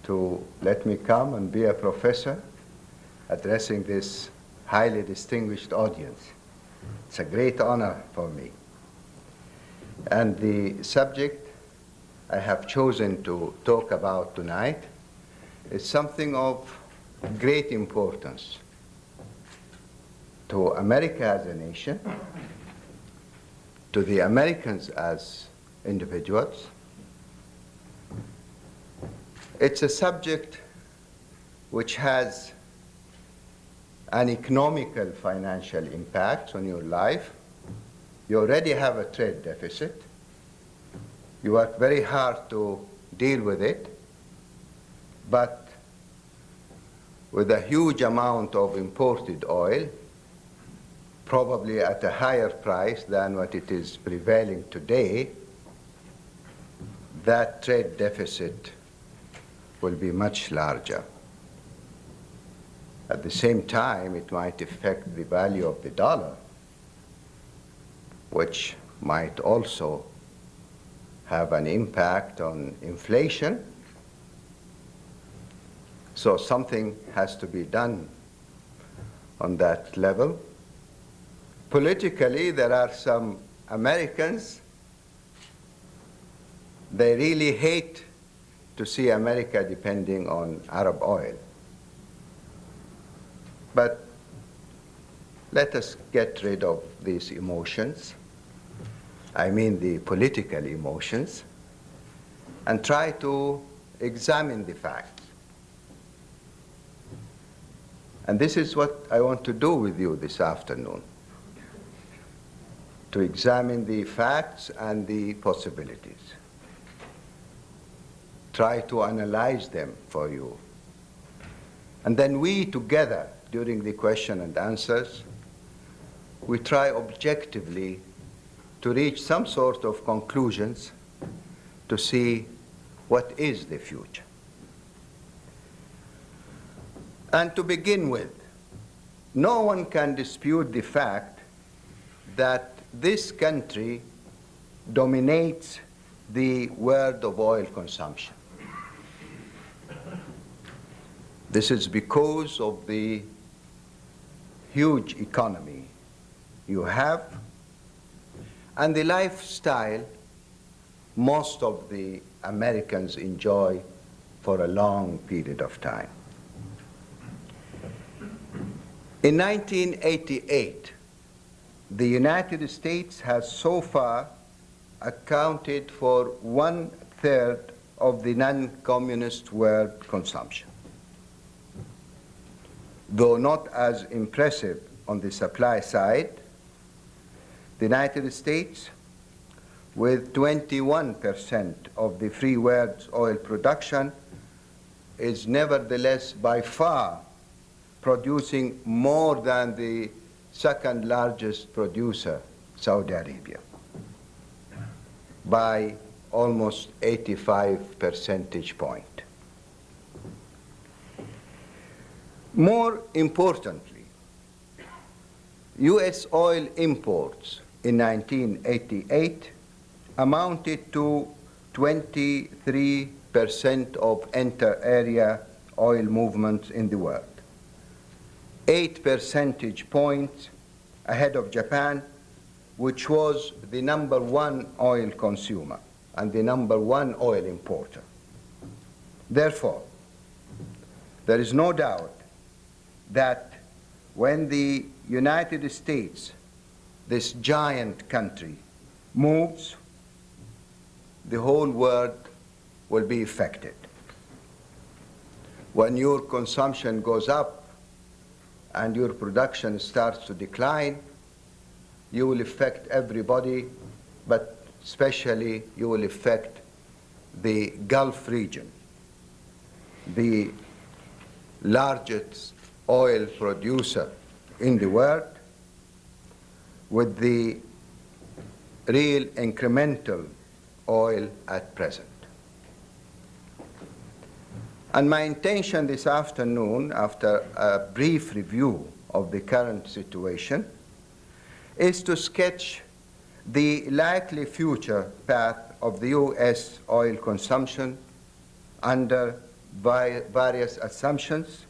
to let me come and be a professor addressing this highly distinguished audience. It's a great honor for me. And the subject I have chosen to talk about tonight is something of great importance to America as a nation, to the Americans as individuals. It's a subject which has an economical financial impact on your life. You already have a trade deficit. You work very hard to deal with it, but with a huge amount of imported oil, probably at a higher price than what it is prevailing today, that trade deficit will be much larger. At the same time, it might affect the value of the dollar, which might also have an impact on inflation. So something has to be done on that level. Politically, there are some Americans, they really hate to see America depending on Arab oil. But let us get rid of these emotions, I mean the political emotions, and try to examine the facts. And this is what I want to do with you this afternoon, to examine the facts and the possibilities. Try to analyze them for you. And then we together, during the question and answers, we try objectively to reach some sort of conclusions to see what is the future. And to begin with, no one can dispute the fact that this country dominates the world of oil consumption. This is because of the huge economy you have and the lifestyle most of the Americans enjoy for a long period of time. In 1988, the United States has so far accounted for 1/3 of the non-communist world consumption. Though not as impressive on the supply side, the United States, with 21% of the free world's oil production, is nevertheless by far producing more than the second largest producer, Saudi Arabia, by almost 85 percentage points. More importantly, U.S. oil imports in 1988 amounted to 23% of inter-area oil movements in the world, 8 percentage points ahead of Japan, which was the #1 oil consumer and the #1 oil importer. Therefore, there is no doubt that when the United States, this giant country, moves, the whole world will be affected. When your consumption goes up and your production starts to decline, you will affect everybody, but especially you will affect the Gulf region, the largest oil producer in the world, with the real incremental oil at present. And my intention this afternoon, after a brief review of the current situation, is to sketch the likely future path of the U.S. oil consumption under various assumptions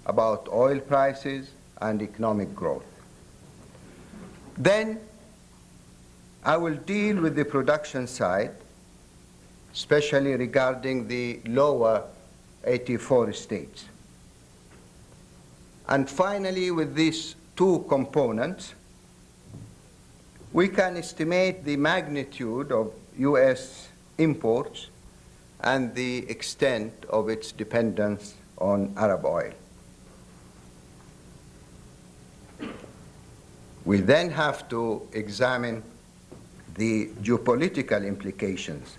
about oil prices and economic growth. Then I will deal with the production side, especially regarding the lower 84 states. And finally, with these two components, we can estimate the magnitude of US imports and the extent of its dependence on Arab oil. We then have to examine the geopolitical implications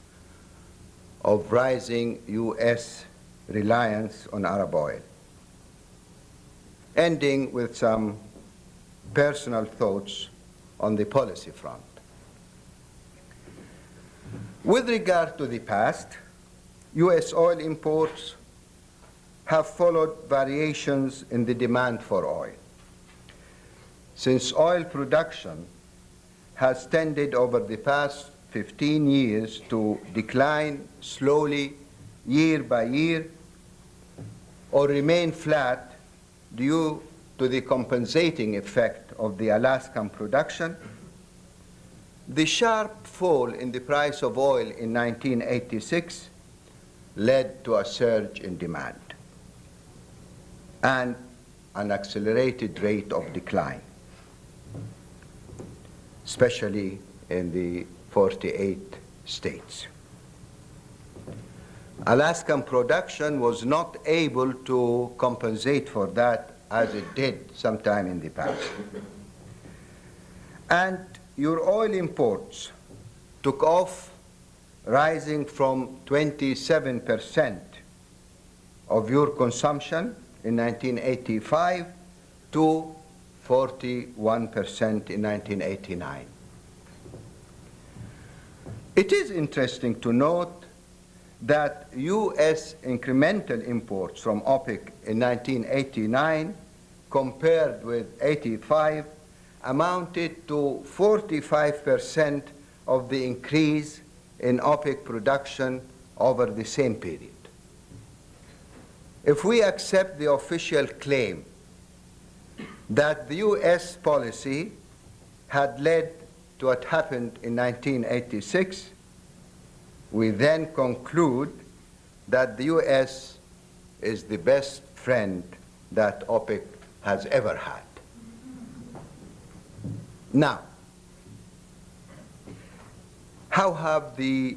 of rising US reliance on Arab oil, ending with some personal thoughts on the policy front. With regard to the past, US oil imports have followed variations in the demand for oil. Since oil production has tended over the past 15 years to decline slowly year by year or remain flat due to the compensating effect of the Alaskan production, the sharp fall in the price of oil in 1986 led to a surge in demand and an accelerated rate of decline, especially in the 48 states. Alaskan production was not able to compensate for that as it did sometime in the past. And your oil imports took off, rising from 27% of your consumption in 1985 to 41% in 1989. It is interesting to note that US incremental imports from OPEC in 1989 compared with 85 amounted to 45% of the increase in OPEC production over the same period. If we accept the official claim that the US policy had led to what happened in 1986, we then conclude that the US is the best friend that OPEC has ever had. Now, how have the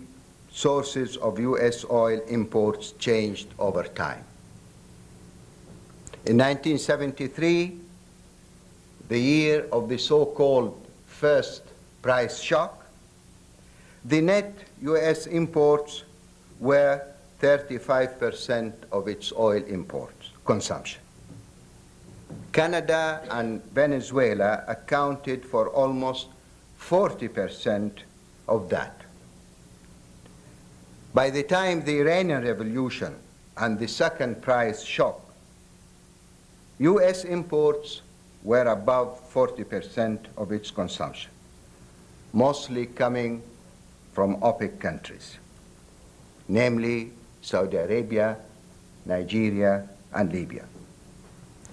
sources of US oil imports changed over time? In 1973, the year of the so-called first price shock, the net US imports were 35% of its oil imports consumption. Canada and Venezuela accounted for almost 40% of that. By the time the Iranian Revolution and the second price shock, US imports were above 40% of its consumption, mostly coming from OPEC countries, namely Saudi Arabia, Nigeria, and Libya,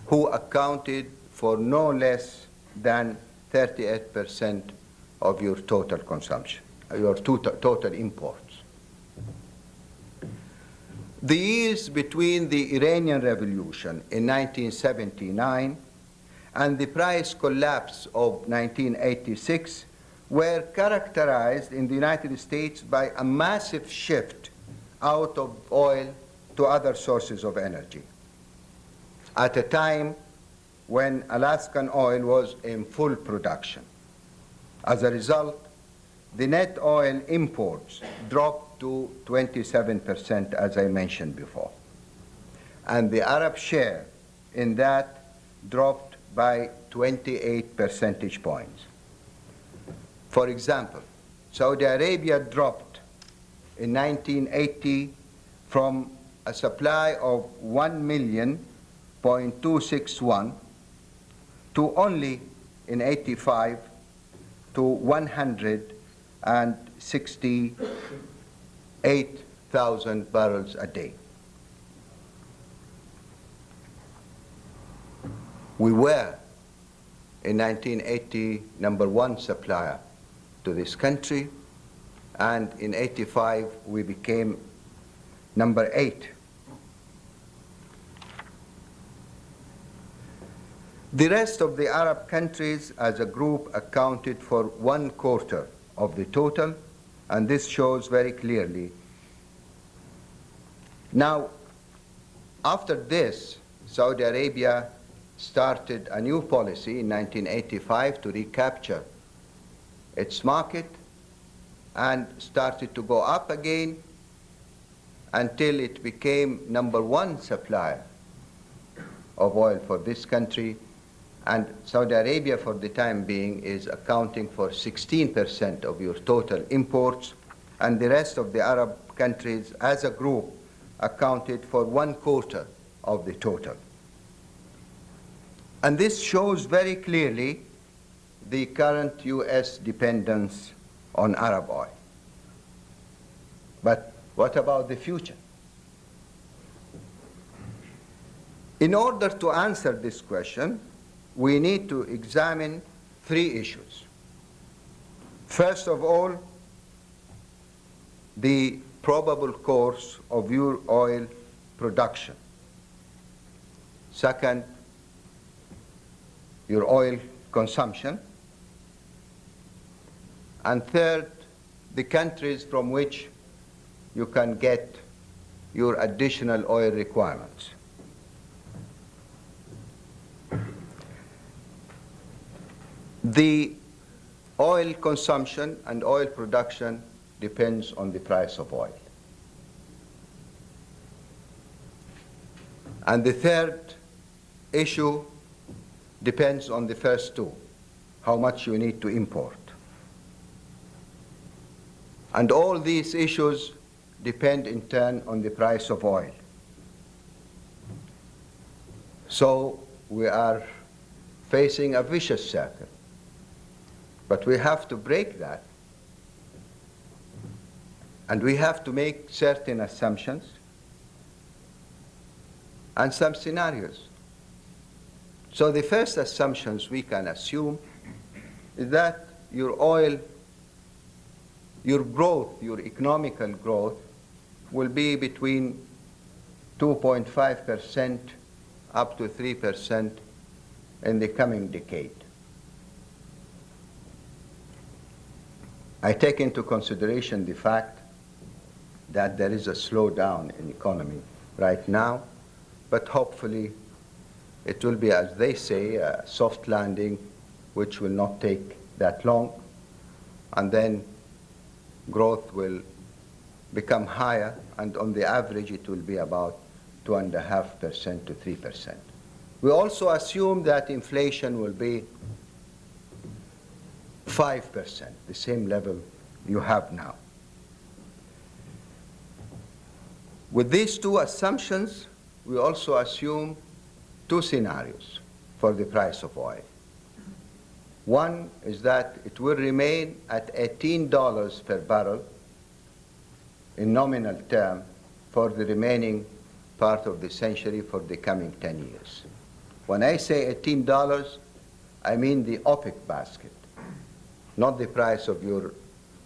who accounted for no less than 38% of your total consumption, your total imports. The years between the Iranian Revolution in 1979 and the price collapse of 1986 were characterized in the United States by a massive shift out of oil to other sources of energy, at a time when Alaskan oil was in full production. As a result, the net oil imports dropped to 27%, as I mentioned before. And the Arab share in that dropped by 28 percentage points. For example, Saudi Arabia dropped in 1980 from a supply of 1,000,261 to only in 85 to 168,000 barrels a day. We were, in 1980, #1 supplier to this country, and in 85 we became #8. The rest of the Arab countries as a group accounted for 1/4 of the total, and this shows very clearly. Now, after this, Saudi Arabia started a new policy in 1985 to recapture its market and started to go up again until it became #1 supplier of oil for this country. And Saudi Arabia, for the time being, is accounting for 16% of your total imports, and the rest of the Arab countries as a group accounted for 1/4 of the total. And this shows very clearly the current US dependence on Arab oil. But what about the future? In order to answer this question, we need to examine 3 issues. First of all, the probable course of your oil production. Second, your oil consumption. And third, the countries from which you can get your additional oil requirements. The oil consumption and oil production depends on the price of oil. And the third issue depends on the first 2, how much you need to import. And all these issues depend in turn on the price of oil. So we are facing a vicious circle. But we have to break that. And we have to make certain assumptions and some scenarios. So the first assumptions we can assume is that your oil, your growth, your economical growth, will be between 2.5% up to 3% in the coming decade. I take into consideration the fact that there is a slowdown in economy right now, but hopefully it will be, as they say, a soft landing, which will not take that long, and then growth will become higher, and on the average it will be about 2.5% to 3%. We also assume that inflation will be 5%, the same level you have now. With these 2 assumptions, we also assume 2 scenarios for the price of oil. One is that it will remain at $18 per barrel in nominal term for the remaining part of the century, for the coming 10 years. When I say $18, I mean the OPEC basket, not the price of your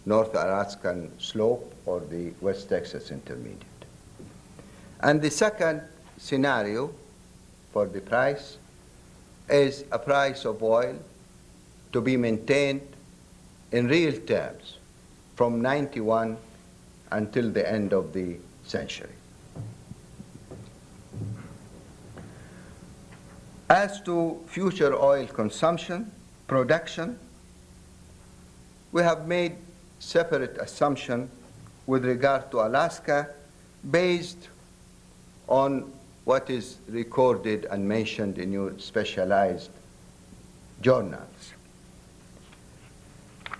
North Alaskan slope or the West Texas Intermediate. And the second scenario for the price is a price of oil to be maintained in real terms from 91 until the end of the century. As to future oil consumption, production, we have made separate assumptions with regard to Alaska based on what is recorded and mentioned in your specialized journals.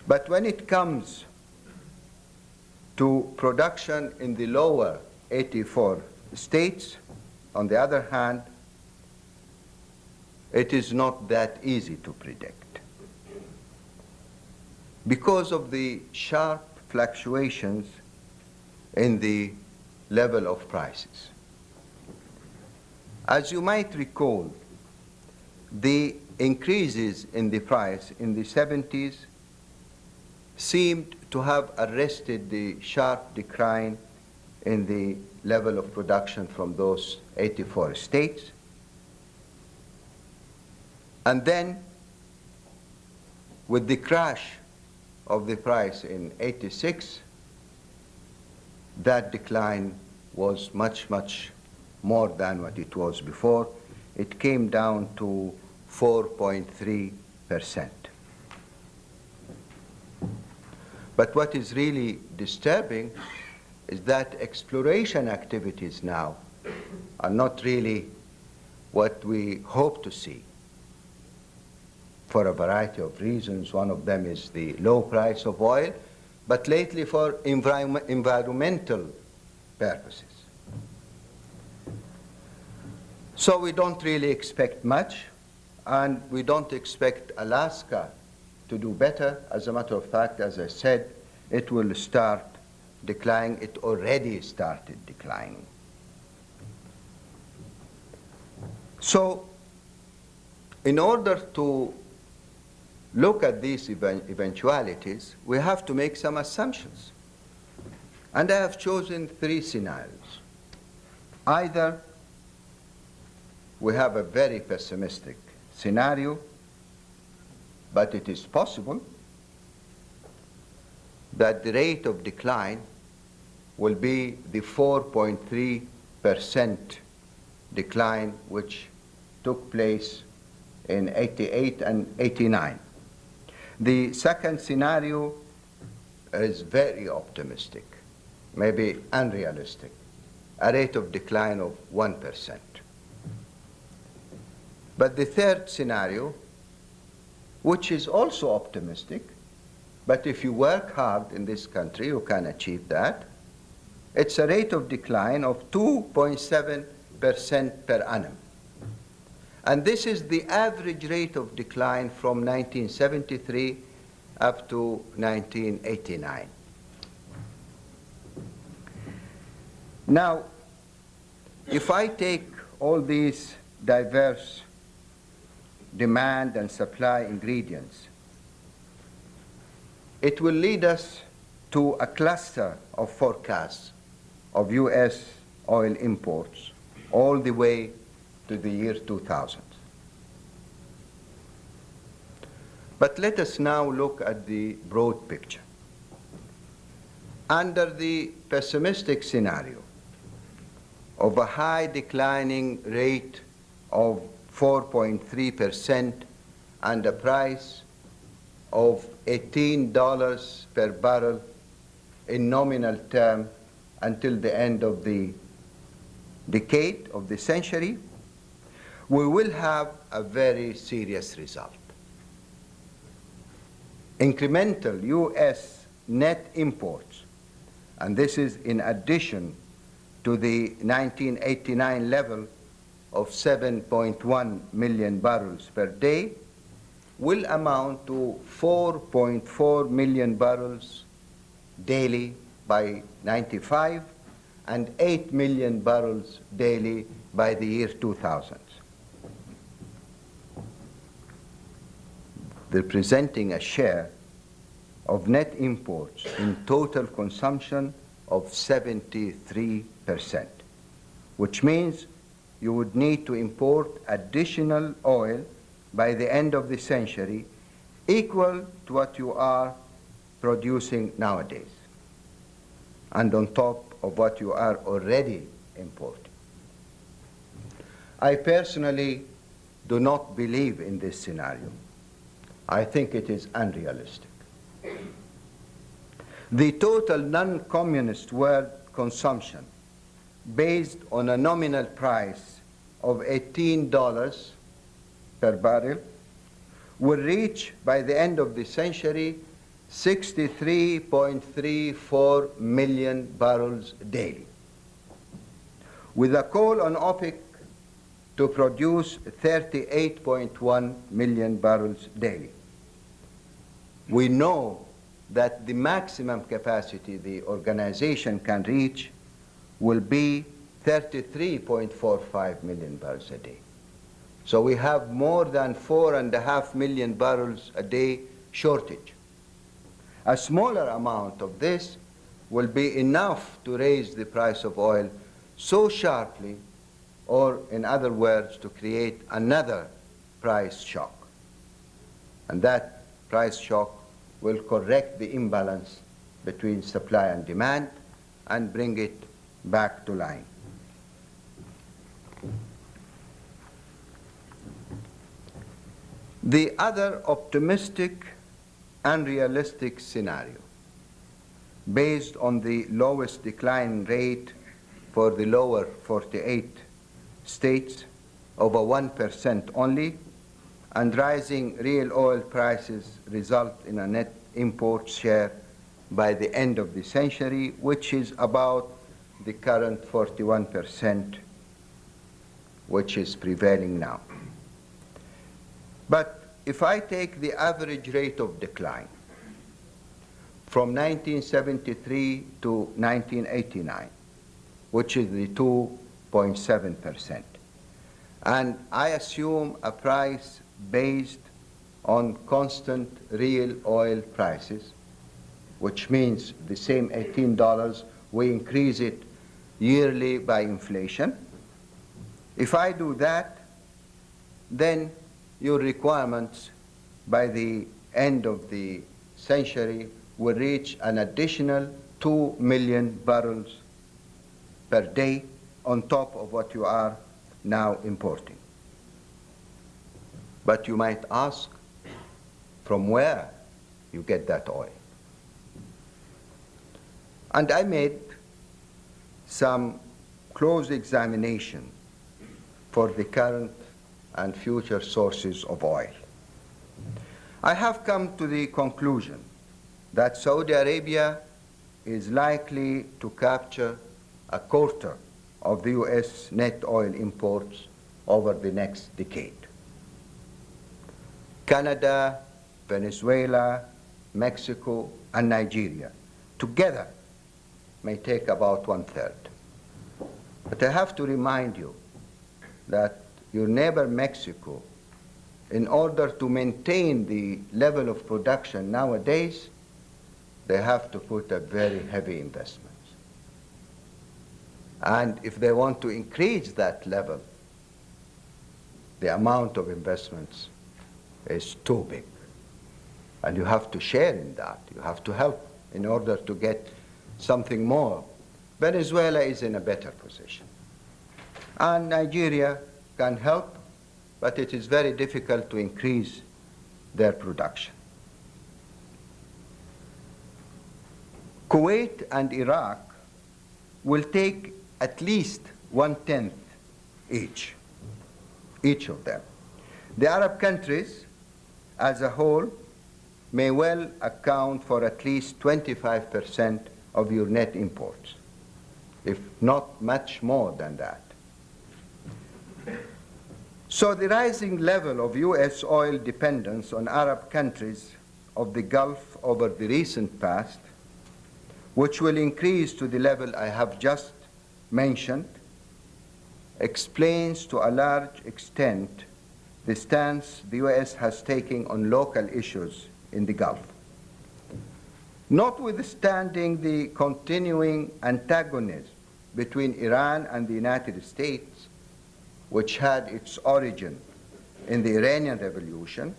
But when it comes to production in the lower 84 states, on the other hand, it is not that easy to predict because of the sharp fluctuations in the level of prices. As you might recall, the increases in the price in the 70s seemed to have arrested the sharp decline in the level of production from those 84 states. And then, with the crash of the price in 86, that decline was much, much more than what it was before. It came down to 4.3%. But what is really disturbing is that exploration activities now are not really what we hope to see, for a variety of reasons. One of them is the low price of oil, but lately for environmental purposes. So we don't really expect much, and we don't expect Alaska to do better. As a matter of fact, as I said, it will start declining. It already started declining. So in order to look at these eventualities, we have to make some assumptions. And I have chosen three scenarios. Either we have a very pessimistic scenario, but it is possible that the rate of decline will be the 4.3% decline which took place in 88 and 89. The second scenario is very optimistic, maybe unrealistic, a rate of decline of 1%. But the third scenario, which is also optimistic, but if you work hard in this country, you can achieve that. It's a rate of decline of 2.7% per annum. And this is the average rate of decline from 1973 up to 1989. Now, if I take all these diverse demand and supply ingredients, it will lead us to a cluster of forecasts of US oil imports all the way to the year 2000. But let us now look at the broad picture. Under the pessimistic scenario of a high declining rate of 4.3% and a price of $18 per barrel in nominal term until the end of the decade of the century, we will have a very serious result. Incremental US net imports, and this is in addition to the 1989 level of 7.1 million barrels per day, will amount to 4.4 million barrels daily by 95 and 8 million barrels daily by the year 2000, representing a share of net imports in total consumption of 73%, which means you would need to import additional oil by the end of the century equal to what you are producing nowadays, and on top of what you are already importing. I personally do not believe in this scenario. I think it is unrealistic. The total non-communist world consumption, based on a nominal price of $18 per barrel, will reach by the end of the century 63.34 million barrels daily, with a call on OPEC to produce 38.1 million barrels daily. We know that the maximum capacity the organization can reach will be 33.45 million barrels a day. So we have more than 4.5 million barrels a day shortage. A smaller amount of this will be enough to raise the price of oil so sharply, or in other words, to create another price shock. And that price shock will correct the imbalance between supply and demand and bring it back to line. The other optimistic and realistic scenario, based on the lowest decline rate for the lower 48 states, over 1% only, and rising real oil prices result in a net import share by the end of the century, which is about the current 41%, which is prevailing now. But if I take the average rate of decline from 1973 to 1989, which is the 2.7%, and I assume a price based on constant real oil prices, which means the same $18, we increase it yearly by inflation. If I do that, then your requirements by the end of the century will reach an additional 2 million barrels per day on top of what you are now importing. But you might ask, from where you get that oil? And I made some close examination for the current and future sources of oil. I have come to the conclusion that Saudi Arabia is likely to capture a quarter of the US net oil imports over the next decade. Canada, Venezuela, Mexico, and Nigeria together may take about 1/3. But I have to remind you that your neighbor Mexico, in order to maintain the level of production nowadays, they have to put up very heavy investments. And if they want to increase that level, the amount of investments is too big. And you have to share in that. You have to help in order to get something more. Venezuela is in a better position. And Nigeria can help, but it is very difficult to increase their production. Kuwait and Iraq will take at least 1/10 each of them. The Arab countries as a whole may well account for at least 25% of your net imports, if not much more than that. So the rising level of US oil dependence on Arab countries of the Gulf over the recent past, which will increase to the level I have just mentioned, explains to a large extent the stance the US has taken on local issues in the Gulf. Notwithstanding the continuing antagonism between Iran and the United States, which had its origin in the Iranian Revolution,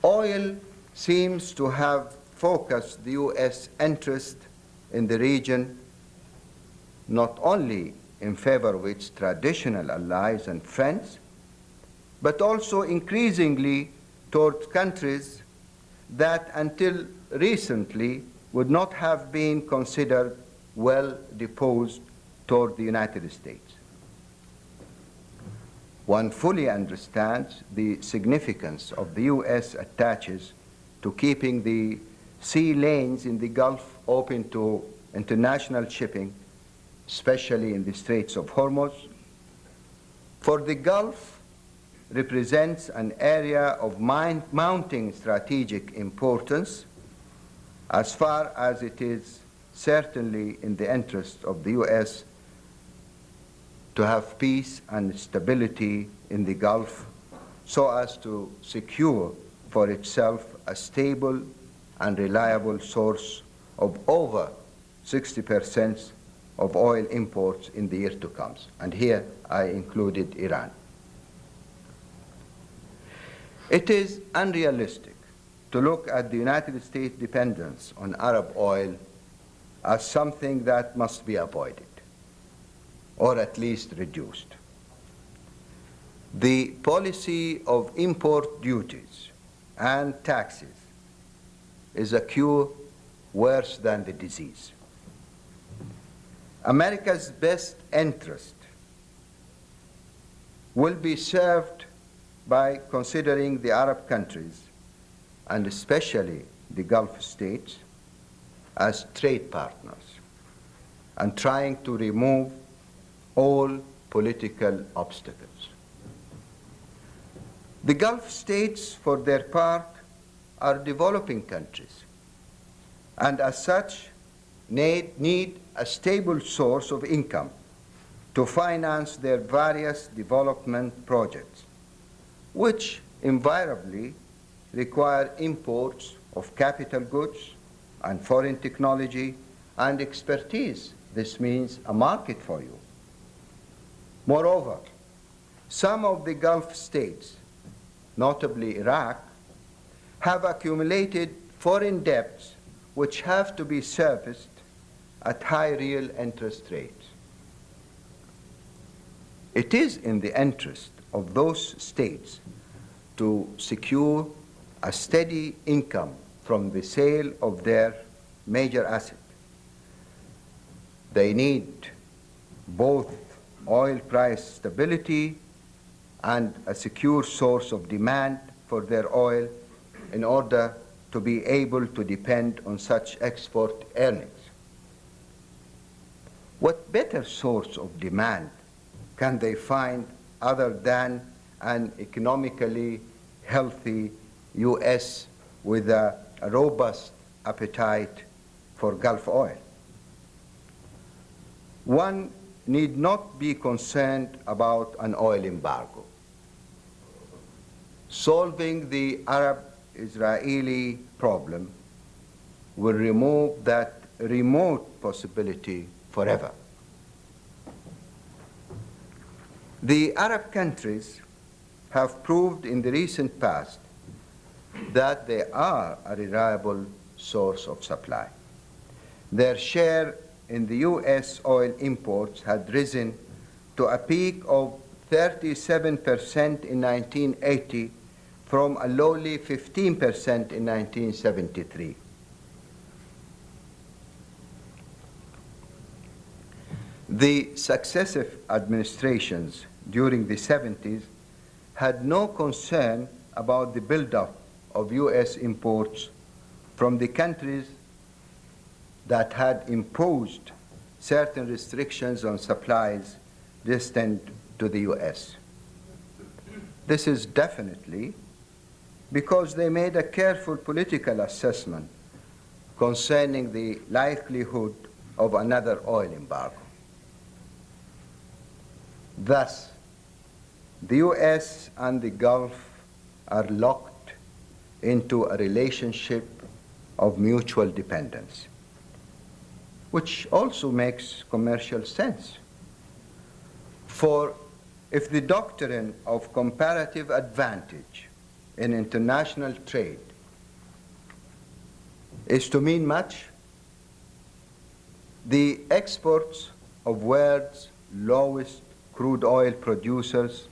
oil seems to have focused the US interest in the region not only in favor of its traditional allies and friends, but also increasingly towards countries that until recently would not have been considered well disposed toward the United States. One fully understands the significance of the US attaches to keeping the sea lanes in the Gulf open to international shipping, especially in the Straits of Hormuz. For the Gulf represents an area of mounting strategic importance, as far as it is certainly in the interest of the US to have peace and stability in the Gulf so as to secure for itself a stable and reliable source of over 60% of oil imports in the year to come. And here I included Iran. It is unrealistic to look at the United States' dependence on Arab oil as something that must be avoided, or at least reduced. The policy of import duties and taxes is a cure worse than the disease. America's best interest will be served by considering the Arab countries, and especially the Gulf states, as trade partners and trying to remove all political obstacles. The Gulf states, for their part, are developing countries, and as such need a stable source of income to finance their various development projects, which invariably require imports of capital goods and foreign technology and expertise. This means a market for you. Moreover, some of the Gulf states, notably Iraq, have accumulated foreign debts which have to be serviced at high real interest rates. It is in the interest of those states to secure a steady income from the sale of their major asset. They need both oil price stability and a secure source of demand for their oil in order to be able to depend on such export earnings. What better source of demand can they find other than an economically healthy U.S. with a robust appetite for Gulf oil? One need not be concerned about an oil embargo. Solving the Arab-Israeli problem will remove that remote possibility forever. The Arab countries have proved in the recent past that they are a reliable source of supply. Their share in the U.S. oil imports had risen to a peak of 37% in 1980 from a lowly 15% in 1973. The successive administrations during the 70s had no concern about the buildup of U.S. imports from the countries that had imposed certain restrictions on supplies destined to the U.S. This is definitely because they made a careful political assessment concerning the likelihood of another oil embargo. Thus, the U.S. and the Gulf are locked into a relationship of mutual dependence, which also makes commercial sense. For if the doctrine of comparative advantage in international trade is to mean much, the exports of world's lowest crude oil producers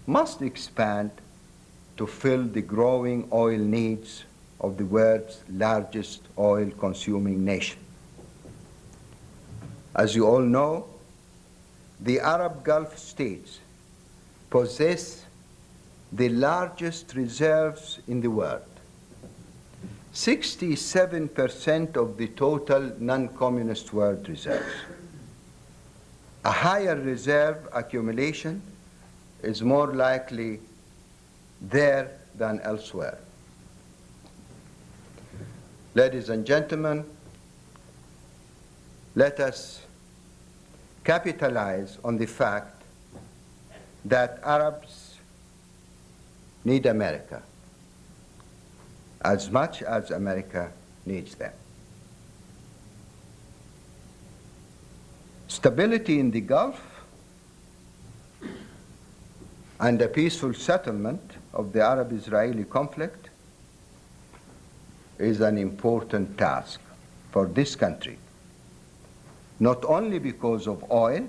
must expand to fill the growing oil needs of the world's largest oil-consuming nation. As you all know, the Arab Gulf states possess the largest reserves in the world. 67% of the total non-communist world reserves. A higher reserve accumulation is more likely there than elsewhere. Ladies and gentlemen, let us capitalize on the fact that Arabs need America as much as America needs them. Stability in the Gulf and a peaceful settlement of the Arab-Israeli conflict is an important task for this country, not only because of oil,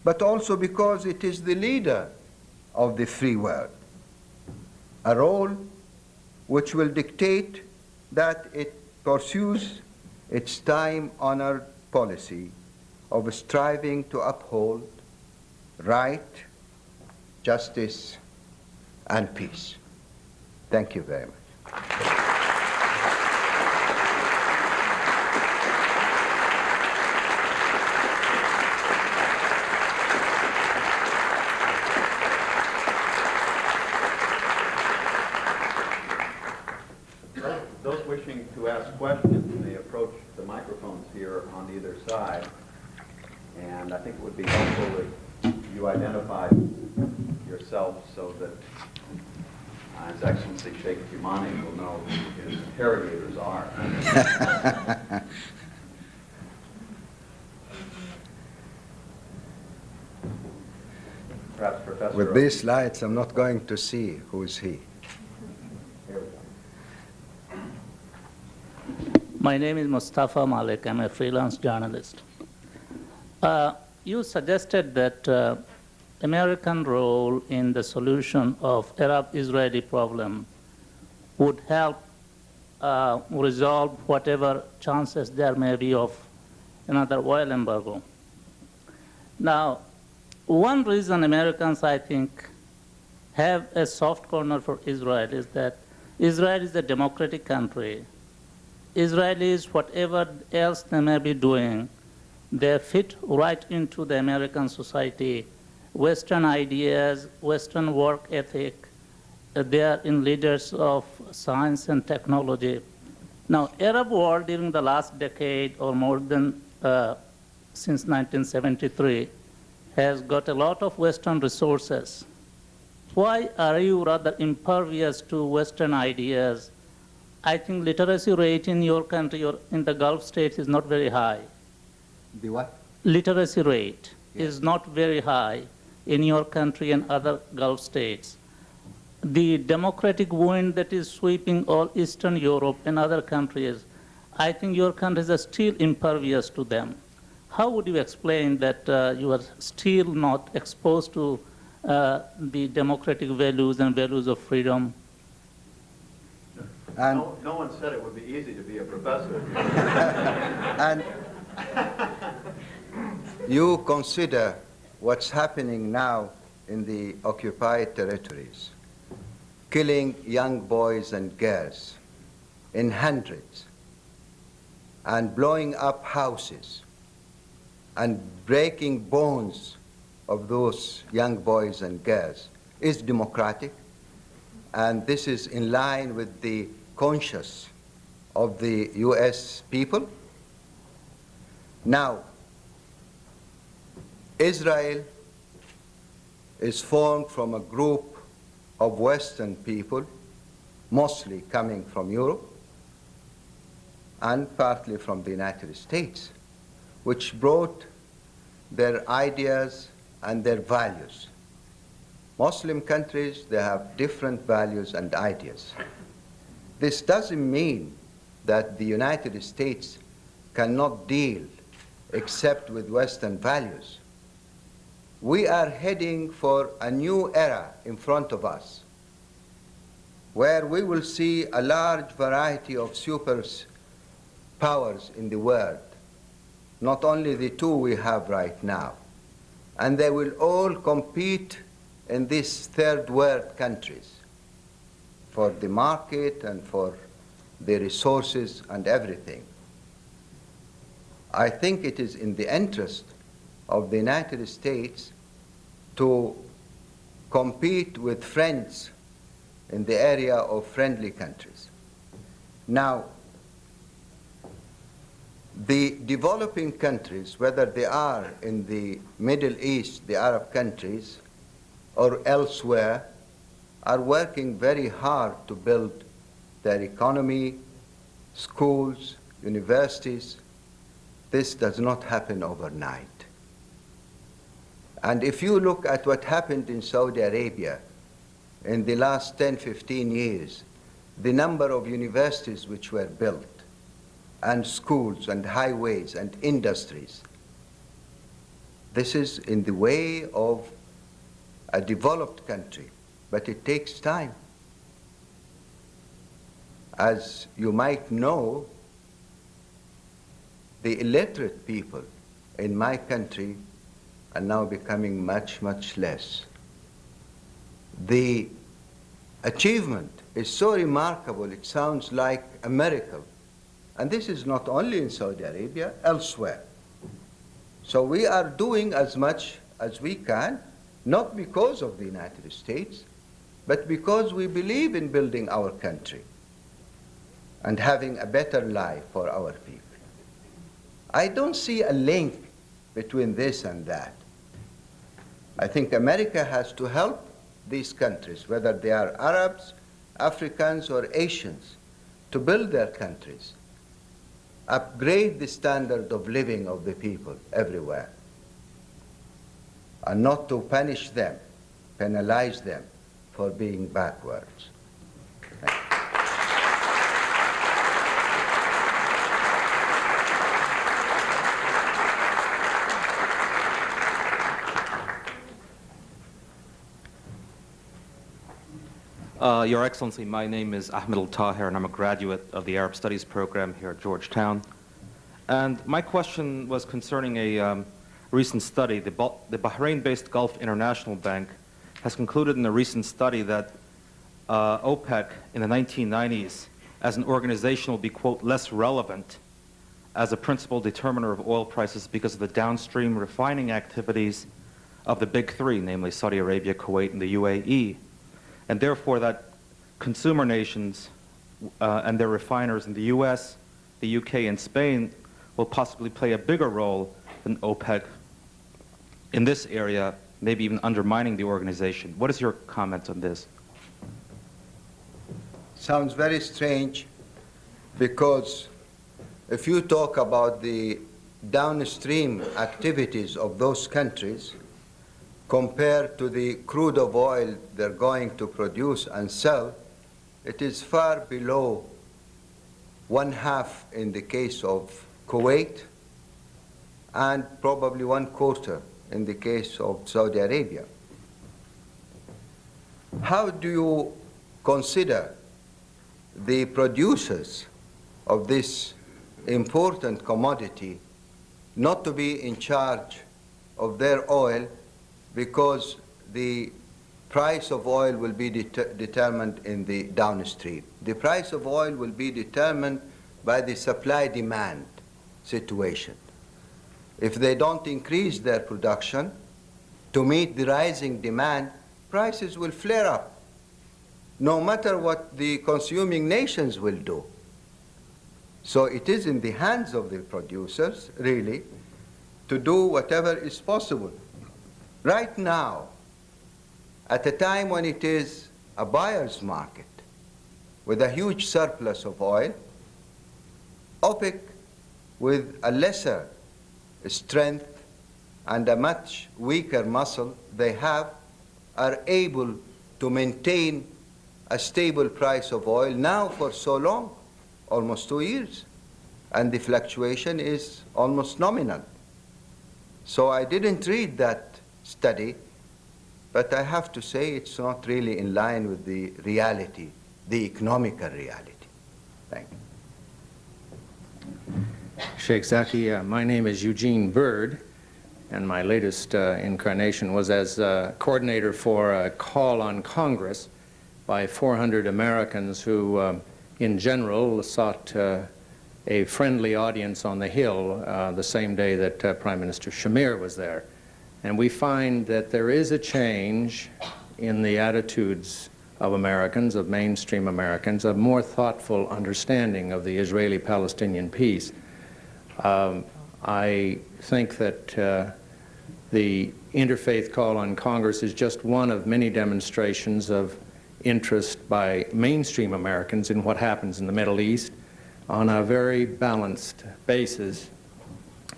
but also because it is the leader of the free world, a role which will dictate that it pursues its time-honored policy of striving to uphold right, justice, and peace. Thank you very much. Those wishing to ask questions may approach the microphones here on either side. And I think it would be helpful if you identified yourself so that His Excellency Sheikh Yamani will know who his interrogators are. Perhaps Professor... With these lights, I'm not going to see who is he. Here we go. My name is Mustafa Malik. I'm a freelance journalist. You suggested that American role in the solution of Arab-Israeli problem would help resolve whatever chances there may be of another oil embargo. Now, one reason Americans, I think, have a soft corner for Israel is that Israel is a democratic country. Israelis, whatever else they may be doing, they fit right into the American society. Western ideas, Western work ethic, they are in leaders of science and technology. Now, Arab world during the last decade or more than since 1973 has got a lot of Western resources. Why are you rather impervious to Western ideas? I think literacy rate in your country or in the Gulf states is not very high. The what? Literacy rate is not very high in your country and other Gulf states. The democratic wind that is sweeping all Eastern Europe and other countries, I think your countries are still impervious to them. How would you explain that you are still not exposed to the democratic values and values of freedom? And no one said it would be easy to be a professor. and you consider what's happening now in the occupied territories, killing young boys and girls in hundreds, and blowing up houses, and breaking bones of those young boys and girls is democratic, and this is in line with the conscience of the US people. Now, Israel is formed from a group of Western people, mostly coming from Europe and partly from the United States, which brought their ideas and their values. Muslim countries, they have different values and ideas. This doesn't mean that the United States cannot deal except with Western values. We are heading for a new era in front of us, where we will see a large variety of superpowers in the world, not only the two we have right now. And they will all compete in these third world countries for the market and for the resources and everything. I think it is in the interest of the United States to compete with friends in the area of friendly countries. Now, The developing countries, whether they are in the Middle East, the Arab countries, or elsewhere, are working very hard to build their economy, schools, universities. This does not happen overnight. And if you look at what happened in Saudi Arabia in the last 10, 15 years, the number of universities which were built, and schools and highways and industries, this is in the way of a developed country, but it takes time. As you might know, the illiterate people in my country are now becoming much, much less. The achievement is so remarkable, it sounds like a miracle. And this is not only in Saudi Arabia, elsewhere. So we are doing as much as we can, not because of the United States, but because we believe in building our country and having a better life for our people. I don't see a link between this and that. I think America has to help these countries, whether they are Arabs, Africans, or Asians, to build their countries, upgrade the standard of living of the people everywhere, and not to punish them, penalize them for being backwards. Your Excellency, my name is Ahmed Al-Tahir, and I'm a graduate of the Arab Studies program here at Georgetown. And my question was concerning a recent study. The Bahrain-based Gulf International Bank has concluded in a recent study that OPEC in the 1990s as an organization will be, quote, less relevant as a principal determiner of oil prices because of the downstream refining activities of the big three, namely Saudi Arabia, Kuwait, and the UAE. And therefore that consumer nations and their refiners in the US, the UK, and Spain will possibly play a bigger role than OPEC in this area, maybe even undermining the organization. What is your comment on this? Sounds very strange, because if you talk about the downstream activities of those countries compared to the crude of oil they're going to produce and sell, it is far below 1/2 in the case of Kuwait and probably 1/4 in the case of Saudi Arabia. How do you consider the producers of this important commodity not to be in charge of their oil, because the price of oil will be determined in the downstream? The price of oil will be determined by the supply-demand situation. If they don't increase their production to meet the rising demand, prices will flare up, no matter what the consuming nations will do. So it is in the hands of the producers, really, to do whatever is possible. Right now, at a time when it is a buyer's market with a huge surplus of oil, OPEC, with a lesser strength and a much weaker muscle they have, are able to maintain a stable price of oil now for so long, almost 2 years, and the fluctuation is almost nominal. So I didn't read that study, but I have to say it's not really in line with the reality, the economical reality. Thank you. Sheikh Zaki, my name is Eugene Bird, and my latest incarnation was as coordinator for a call on Congress by 400 Americans who, in general, sought a friendly audience on the Hill the same day that Prime Minister Shamir was there. And we find that there is a change in the attitudes of Americans, of mainstream Americans, a more thoughtful understanding of the Israeli-Palestinian peace. I think that the interfaith call on Congress is just one of many demonstrations of interest by mainstream Americans in what happens in the Middle East on a very balanced basis.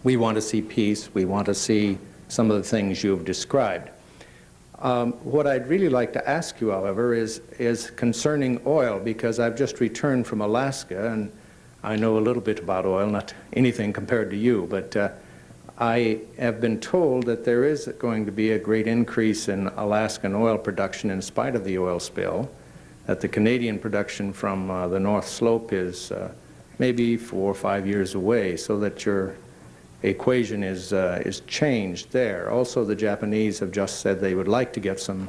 We want to see peace. We want to see some of the things you've described. What I'd really like to ask you, however, is concerning oil, because I've just returned from Alaska, and I know a little bit about oil, not anything compared to you, but I have been told that there is going to be a great increase in Alaskan oil production in spite of the oil spill, that the Canadian production from the North Slope is maybe 4 or 5 years away, so that your equation is changed there. Also, the Japanese have just said they would like to get some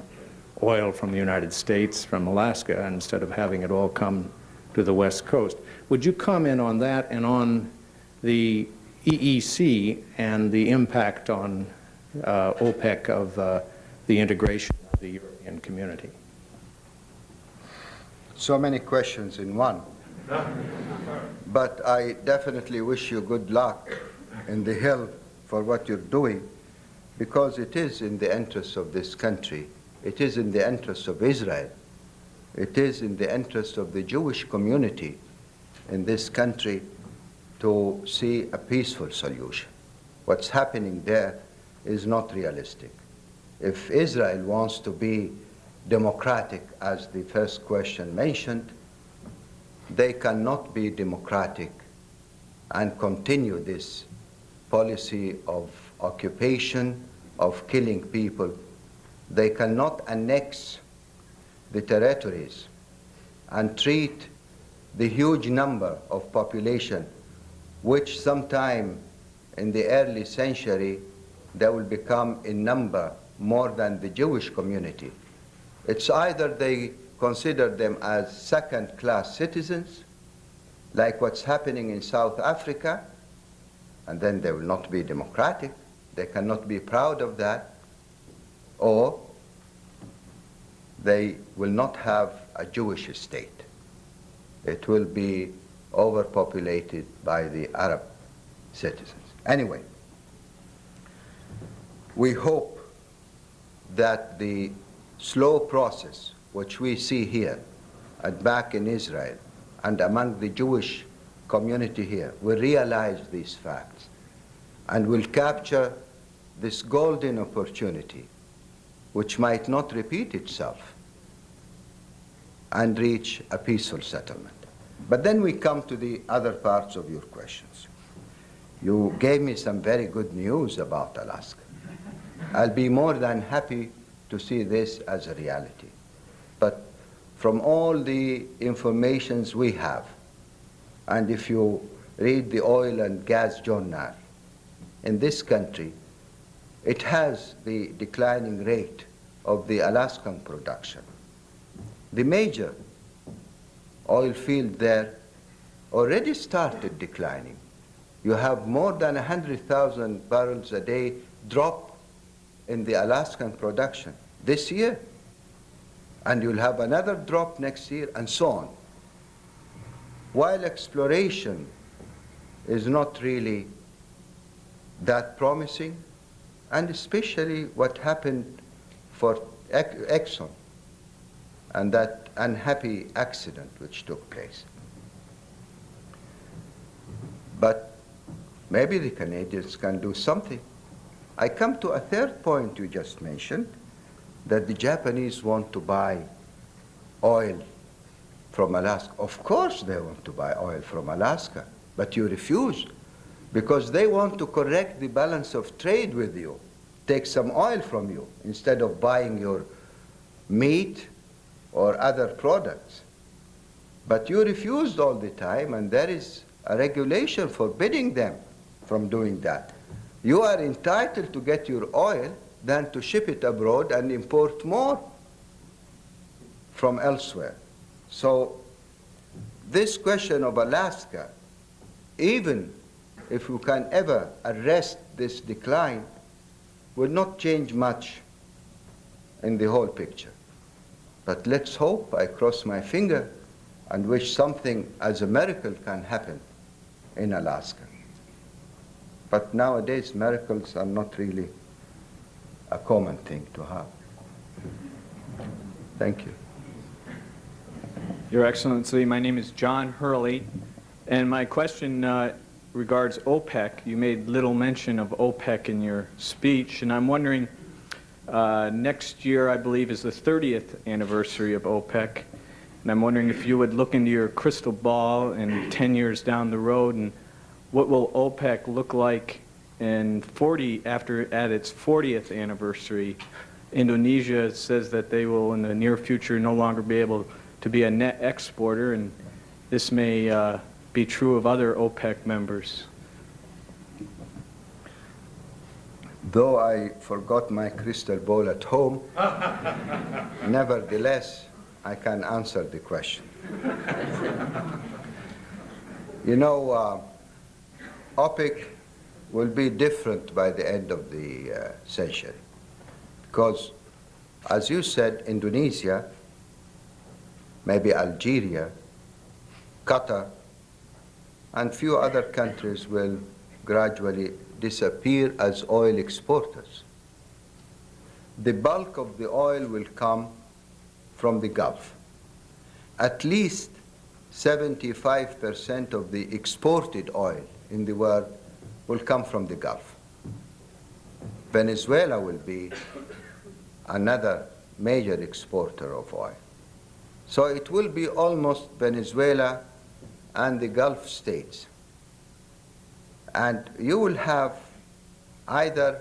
oil from the United States, from Alaska, instead of having it all come to the West Coast. Would you comment on that and on the EEC and the impact on OPEC of the integration of the European community? So many questions in one. But I definitely wish you good luck in the Hill for what you're doing, because it is in the interest of this country. It is in the interest of Israel. It is in the interest of the Jewish community in this country to see a peaceful solution. What's happening there is not realistic. If Israel wants to be democratic, as the first question mentioned, they cannot be democratic and continue this policy of occupation, of killing people. They cannot annex the territories and treat the huge number of population, which sometime in the early century, they will become in number more than the Jewish community. It's either they consider them as second-class citizens, like what's happening in South Africa, and then they will not be democratic. They cannot be proud of that. Or they will not have a Jewish state. It will be overpopulated by the Arab citizens. Anyway, we hope that the slow process which we see here and back in Israel and among the Jewish community here will realize these facts and will capture this golden opportunity which might not repeat itself and reach a peaceful settlement. But then we come to the other parts of your questions. You gave me some very good news about Alaska. I'll be more than happy to see this as a reality. But from all the informations we have, and if you read the oil and gas journal in this country, it has the declining rate of the Alaskan production. The major oil field there already started declining. You have more than 100,000 barrels a day drop in the Alaskan production this year, and you'll have another drop next year, and so on. While exploration is not really that promising, and especially what happened for Exxon and that unhappy accident which took place. But maybe the Canadians can do something. I come to a third point you just mentioned, that the Japanese want to buy oil from Alaska. Of course they want to buy oil from Alaska, but you refuse because they want to correct the balance of trade with you, take some oil from you instead of buying your meat or other products. But you refused all the time, and there is a regulation forbidding them from doing that. You are entitled to get your oil than to ship it abroad and import more from elsewhere. So this question of Alaska, even if you can ever arrest this decline, will not change much in the whole picture. But let's hope, I cross my finger and wish something as a miracle can happen in Alaska. But nowadays, miracles are not really a common thing to have. Thank you. Your Excellency, my name is John Hurley, and my question regards OPEC. You made little mention of OPEC in your speech, and I'm wondering, next year, I believe, is the 30th anniversary of OPEC, and I'm wondering if you would look into your crystal ball and 10 years down the road, and what will OPEC look like in at its 40th anniversary? Indonesia says that they will, in the near future, no longer be able to be a net exporter, and this may be true of other OPEC members. Though I forgot my crystal ball at home, nevertheless, I can answer the question. You know, OPEC will be different by the end of the century because, as you said, Indonesia, maybe Algeria, Qatar, and few other countries will gradually disappear as oil exporters. The bulk of the oil will come from the Gulf. At least 75% of the exported oil in the world will come from the Gulf. Venezuela will be another major exporter of oil. So it will be almost Venezuela and the Gulf states. And you will have either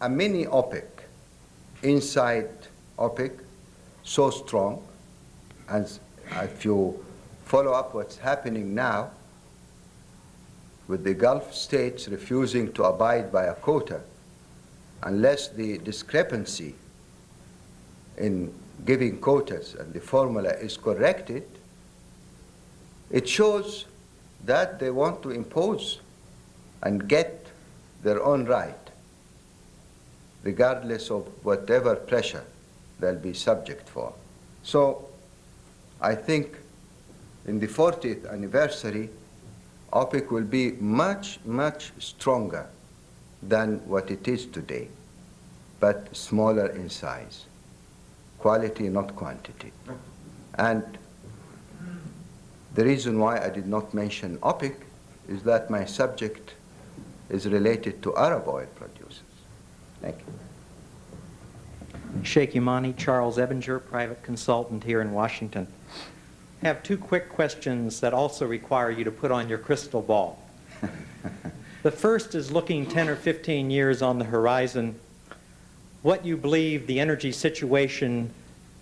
a mini OPEC inside OPEC, so strong, and if you follow up what's happening now, with the Gulf states refusing to abide by a quota, unless the discrepancy in giving quotas and the formula is corrected, it shows that they want to impose and get their own right, regardless of whatever pressure they'll be subject for. So I think in the 40th anniversary, OPEC will be much, much stronger than what it is today, but smaller in size. Quality, not quantity. And the reason why I did not mention OPEC is that my subject is related to Arab oil producers. Thank you. Sheikh Yamani, Charles Ebinger, private consultant here in Washington. I have two quick questions that also require you to put on your crystal ball. The first is looking 10 or 15 years on the horizon, what you believe the energy situation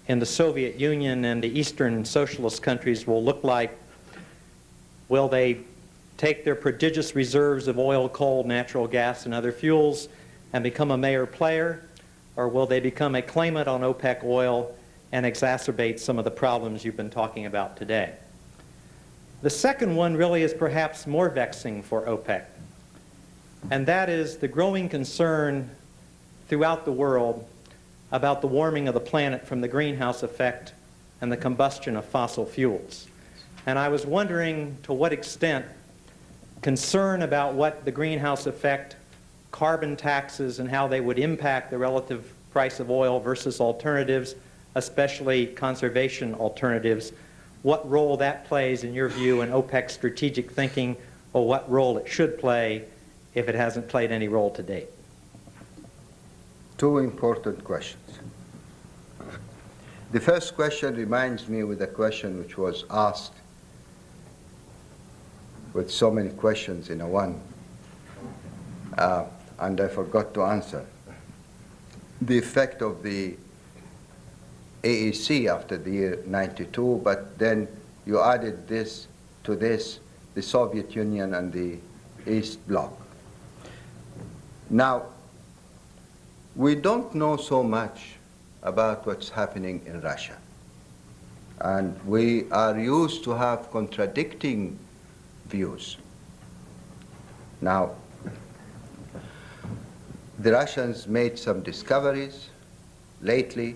in the Soviet Union and the Eastern socialist countries will look like. Will they take their prodigious reserves of oil, coal, natural gas, and other fuels and become a major player? Or will they become a claimant on OPEC oil and exacerbate some of the problems you've been talking about today? The second one really is perhaps more vexing for OPEC, and that is the growing concern throughout the world about the warming of the planet from the greenhouse effect and the combustion of fossil fuels. And I was wondering to what extent concern about what the greenhouse effect, carbon taxes, and how they would impact the relative price of oil versus alternatives, especially conservation alternatives, what role that plays in your view in OPEC's strategic thinking, or what role it should play if it hasn't played any role to date? Two important questions. The first question reminds me with a question which was asked with so many questions in a one, and I forgot to answer. The effect of the AEC after the year 92, but then you added this to this, the Soviet Union and the East Bloc. Now, we don't know so much about what's happening in Russia. And we are used to have contradicting views. Now, the Russians made some discoveries lately,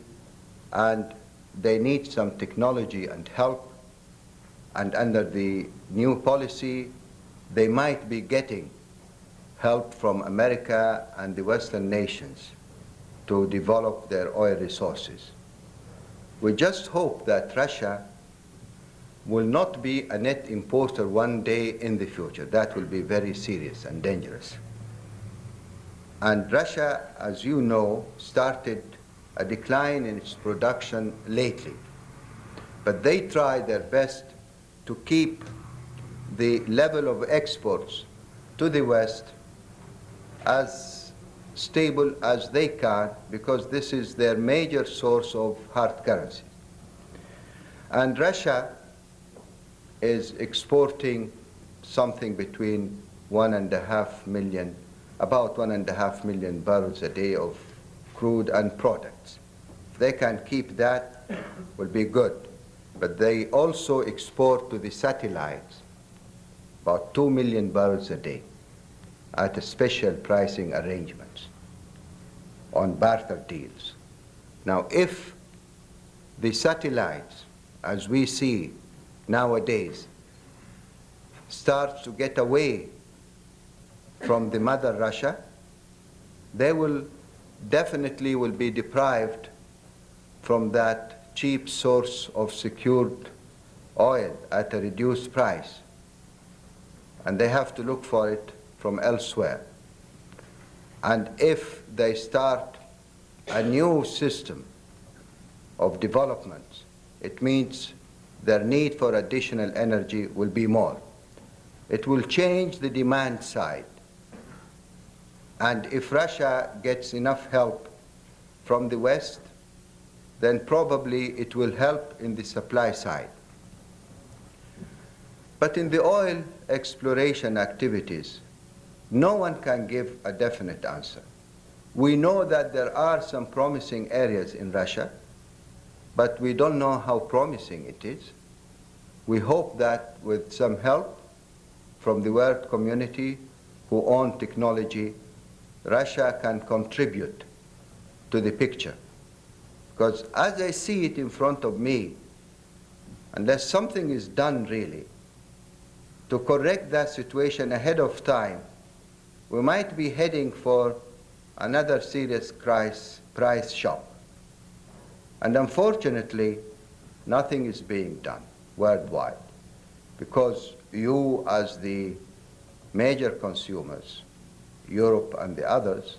and they need some technology and help. And under the new policy, they might be getting help from America and the Western nations to develop their oil resources. We just hope that Russia will not be a net importer one day in the future. That will be very serious and dangerous. And Russia, as you know, started a decline in its production lately. But they try their best to keep the level of exports to the West as stable as they can, because this is their major source of hard currency. And Russia is exporting something between about 1.5 million barrels a day of crude and products. If they can keep that, will be good. But they also export to the satellites about 2 million barrels a day at a special pricing arrangements on barter deals. Now, if the satellites, as we see nowadays, start to get away from the mother Russia, they will definitely be deprived from that cheap source of secured oil at a reduced price. And they have to look for it from elsewhere. And if they start a new system of development, it means their need for additional energy will be more. It will change the demand side. And if Russia gets enough help from the West, then probably it will help in the supply side. But in the oil exploration activities, no one can give a definite answer. We know that there are some promising areas in Russia, but we don't know how promising it is. We hope that with some help from the world community who own technology, Russia can contribute to the picture. Because as I see it in front of me, unless something is done really to correct that situation ahead of time, we might be heading for another serious price shock. And unfortunately, nothing is being done worldwide, because you, as the major consumers, Europe and the others,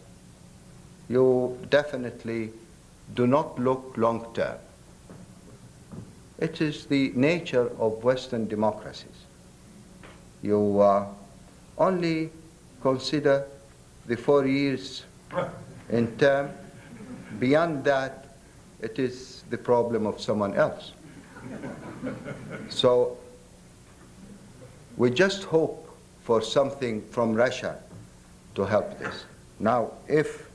you definitely do not look long term. It is the nature of Western democracies. You only consider the 4 years in term. Beyond that, it is the problem of someone else. So we just hope for something from Russia to help this. Now, if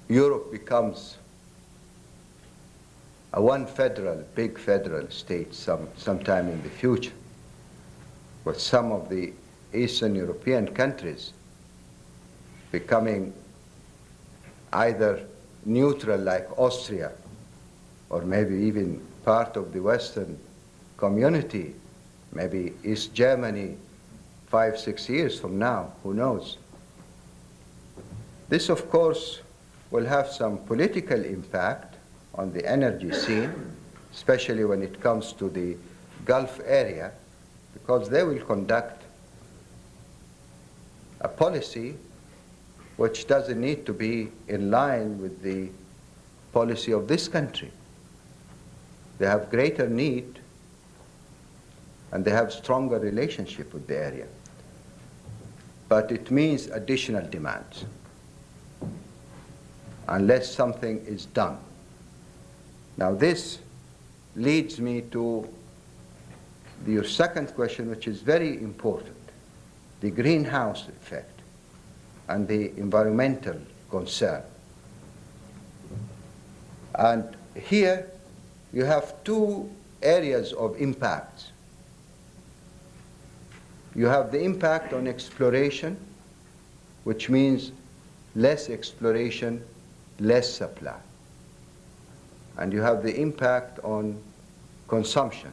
Europe becomes a big federal state sometime in the future, with some of the Eastern European countries becoming either neutral like Austria, or maybe even part of the Western community, maybe East Germany 5, 6 years from now, who knows? This, of course, will have some political impact on the energy scene, especially when it comes to the Gulf area, because they will conduct a policy which doesn't need to be in line with the policy of this country. They have greater need, and they have stronger relationship with the area. But it means additional demands, unless something is done. Now this leads me to your second question, which is very important, the greenhouse effect and the environmental concern. And here you have two areas of impact. You have the impact on exploration, which means less exploration, less supply. And you have the impact on consumption.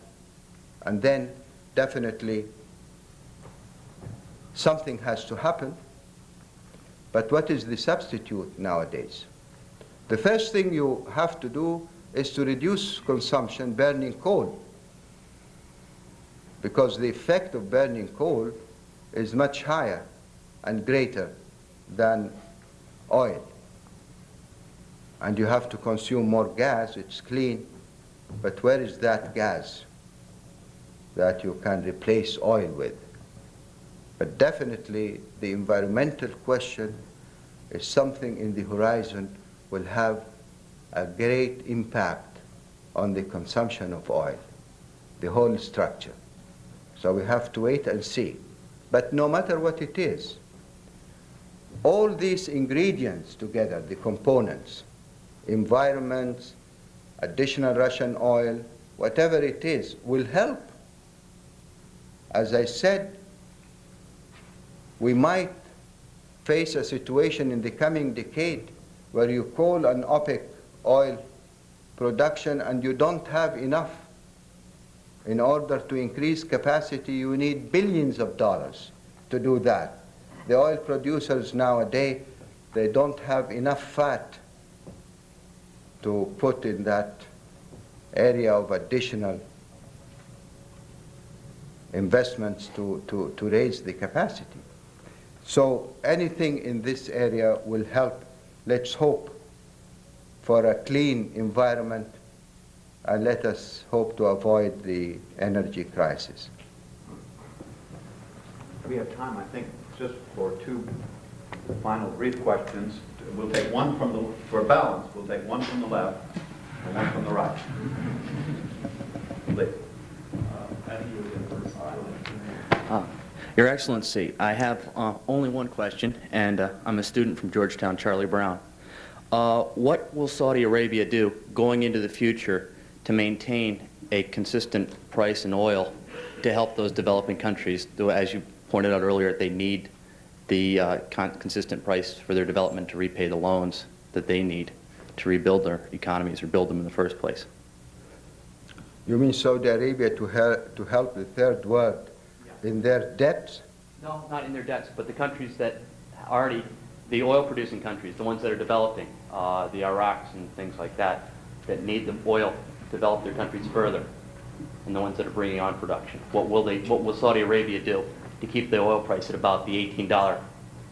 And then definitely something has to happen. But what is the substitute nowadays? The first thing you have to do is to reduce consumption burning coal, because the effect of burning coal is much higher and greater than oil. And you have to consume more gas. It's clean, but where is that gas that you can replace oil with? But definitely the environmental question is something in the horizon will have a great impact on the consumption of oil, the whole structure. So we have to wait and see. But no matter what it is, all these ingredients together, the components, environments, additional Russian oil, whatever it is, will help. As I said, we might face a situation in the coming decade where you call an OPEC oil production and you don't have enough. In order to increase capacity, you need billions of dollars to do that. The oil producers nowadays, they don't have enough fat to put in that area of additional investments to raise the capacity. So anything in this area will help. Let's hope for a clean environment, and let us hope to avoid the energy crisis. We have time, I think, just for two final brief questions. We'll take one from the, for balance, we'll take one from the left and one from the right. Please. Your Excellency, I have only one question, and I'm a student from Georgetown, Charlie Brown. What will Saudi Arabia do going into the future to maintain a consistent price in oil to help those developing countries? Though, as you pointed out earlier, they need the consistent price for their development to repay the loans that they need to rebuild their economies or build them in the first place. You mean Saudi Arabia to help the third world in their debts? No, not in their debts, but the countries that already, the oil-producing countries, the ones that are developing, the Iraqs and things like that, that need the oil to develop their countries further, and the ones that are bringing on production. What will Saudi Arabia do to keep the oil price at about the $18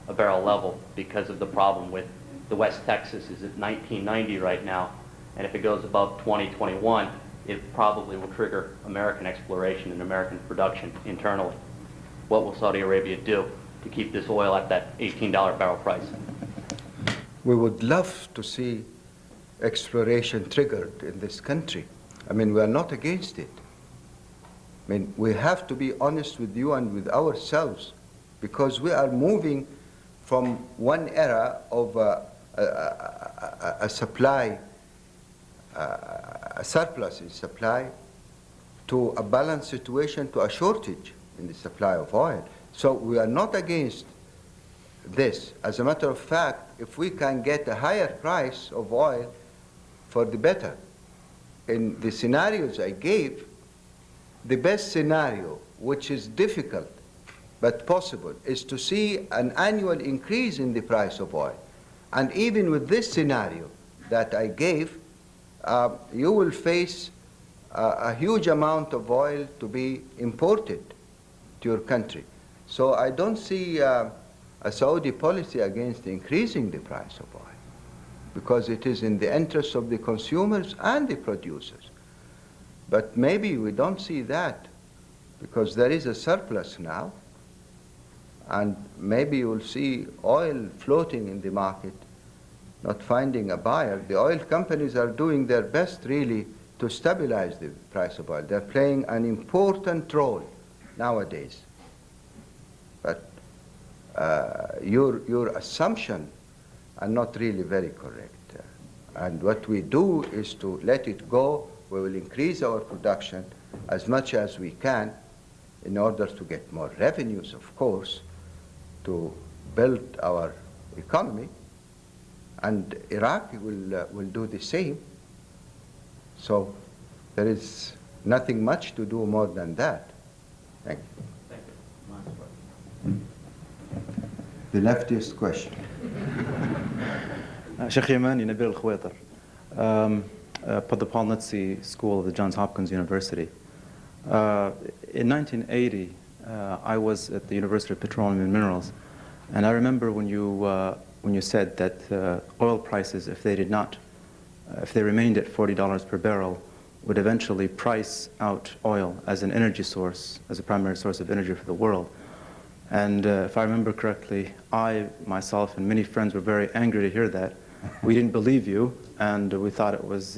a barrel level, because of the problem with the West Texas is at $19.90 right now, and if it goes above 2021, it probably will trigger American exploration and American production internally. What will Saudi Arabia do to keep this oil at that $18 barrel price? We would love to see exploration triggered in this country. I mean, we are not against it. I mean, we have to be honest with you and with ourselves, because we are moving from one era of a supply, a surplus in supply, to a balanced situation, to a shortage in the supply of oil. So we are not against this. As a matter of fact, if we can get a higher price of oil, for the better. In the scenarios I gave, the best scenario, which is difficult but possible, is to see an annual increase in the price of oil. And even with this scenario that I gave, you will face a huge amount of oil to be imported to your country. So I don't see a Saudi policy against increasing the price of oil, because it is in the interest of the consumers and the producers. But maybe we don't see that, because there is a surplus now, and maybe you'll see oil floating in the market, not finding a buyer. The oil companies are doing their best, really, to stabilize the price of oil. They're playing an important role nowadays. But your assumption are not really very correct. And what we do is to let it go. We will increase our production as much as we can in order to get more revenues, of course, to build our economy. And Iraq will do the same. So there is nothing much to do more than that. Thank you. Thank you. Last question. The leftist question. Sheikh Yamani, Nabil al-Khwatar, Podopolnitsy School of the Johns Hopkins University. In 1980, I was at the University of Petroleum and Minerals, and I remember when you said that oil prices, if they remained at $40 per barrel, would eventually price out oil as an energy source, as a primary source of energy for the world. And if I remember correctly, I, myself, and many friends were very angry to hear that. We didn't believe you, and we thought it was,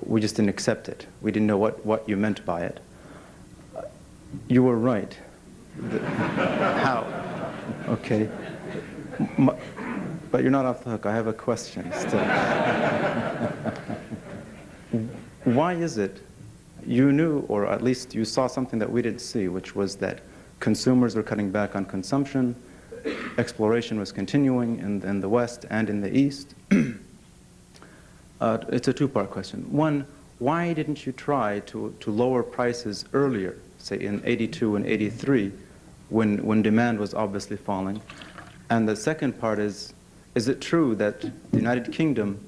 we just didn't accept it. We didn't know what you meant by it. You were right. How? Okay. But you're not off the hook. I have a question still. Why is it you knew, or at least you saw something that we didn't see, which was that consumers were cutting back on consumption, exploration was continuing in the West and in the East? It's a two-part question. One, why didn't you try to lower prices earlier, say in 82 and 83, when demand was obviously falling? And the second part is it true that the United Kingdom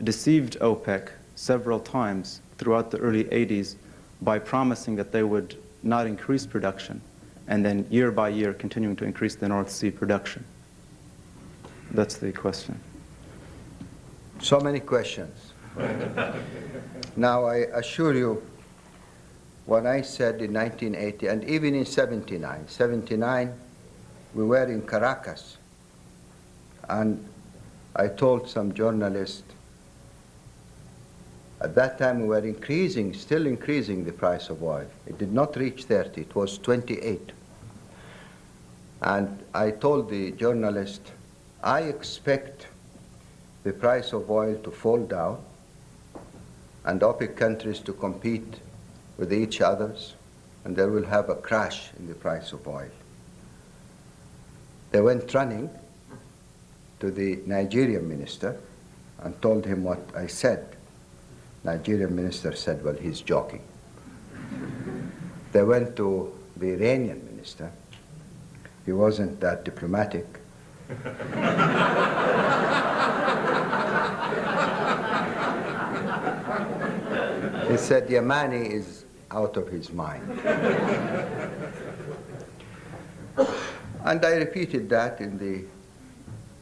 deceived OPEC several times throughout the early 80s by promising that they would not increase production, and then year by year continuing to increase the North Sea production? That's the question. So many questions. Now, I assure you, what I said in 1980, and even in 79, we were in Caracas, and I told some journalists, at that time we were still increasing the price of oil. It did not reach 30, it was 28. And I told the journalist, I expect the price of oil to fall down and OPEC countries to compete with each other, and there will have a crash in the price of oil. They went running to the Nigerian minister and told him what I said. Nigerian minister said, well, he's joking. They went to the Iranian minister. He wasn't that diplomatic. He said, Yamani is out of his mind. And I repeated that in the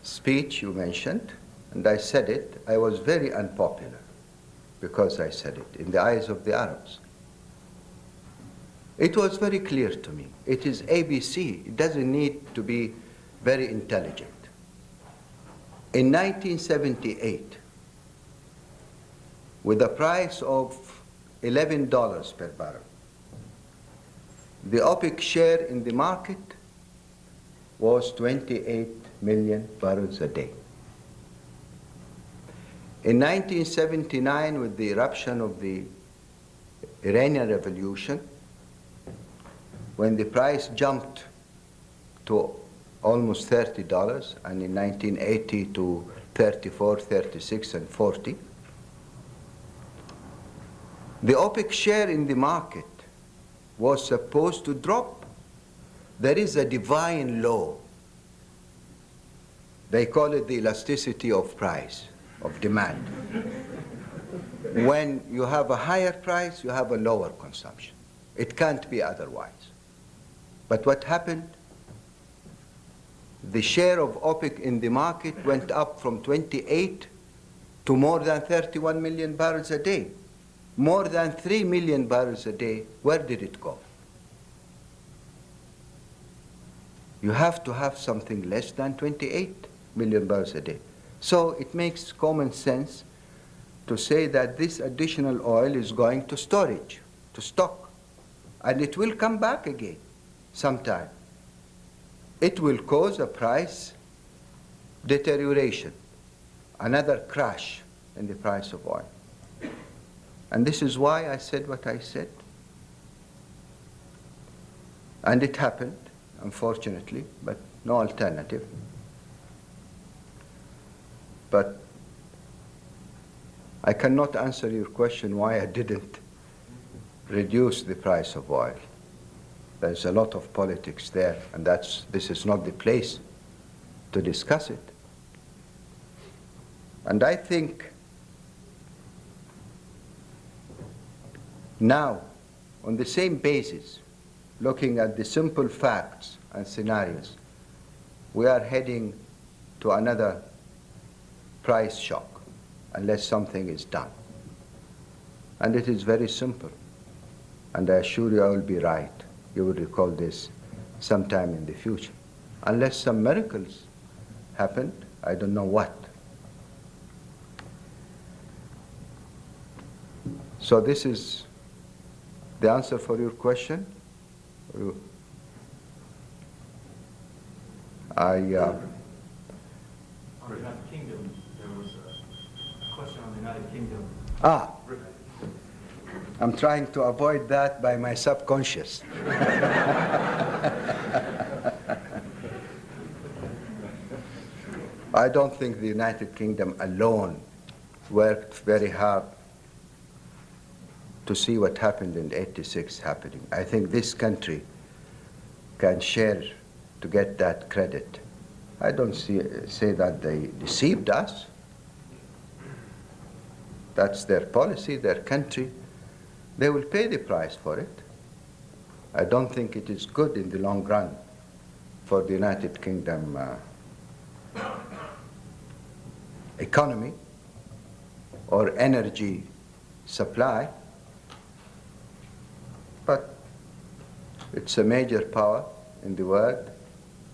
speech you mentioned, and I said it. I was very unpopular because I said it in the eyes of the Arabs. It was very clear to me. It is ABC. It doesn't need to be very intelligent. In 1978, with a price of $11 per barrel, the OPEC share in the market was 28 million barrels a day. In 1979, with the eruption of the Iranian Revolution, when the price jumped to almost $30, and in 1980 to 34, 36, and 40, the OPEC share in the market was supposed to drop. There is a divine law. They call it the elasticity of price, of demand. When you have a higher price, you have a lower consumption. It can't be otherwise. But what happened? The share of OPEC in the market went up from 28 to more than 31 million barrels a day. More than 3 million barrels a day. Where did it go? You have to have something less than 28 million barrels a day. So it makes common sense to say that this additional oil is going to storage, to stock, and it will come back again sometime. It will cause a price deterioration, another crash in the price of oil. And this is why I said what I said. And it happened, unfortunately, but no alternative. But I cannot answer your question why I didn't reduce the price of oil. There's a lot of politics there, and this is not the place to discuss it. And I think now, on the same basis, looking at the simple facts and scenarios, we are heading to another price shock unless something is done. And it is very simple. And I assure you I will be right. You will recall this sometime in the future. Unless some miracles happened, I don't know what. So this is the answer for your question. On the United Kingdom, there was a question on the United Kingdom. I'm trying to avoid that by my subconscious. I don't think the United Kingdom alone worked very hard to see what happened in '86 happening. I think this country can share to get that credit. I don't say that they deceived us. That's their policy, their country. They will pay the price for it. I don't think it is good in the long run for the United Kingdom economy or energy supply, but it's a major power in the world,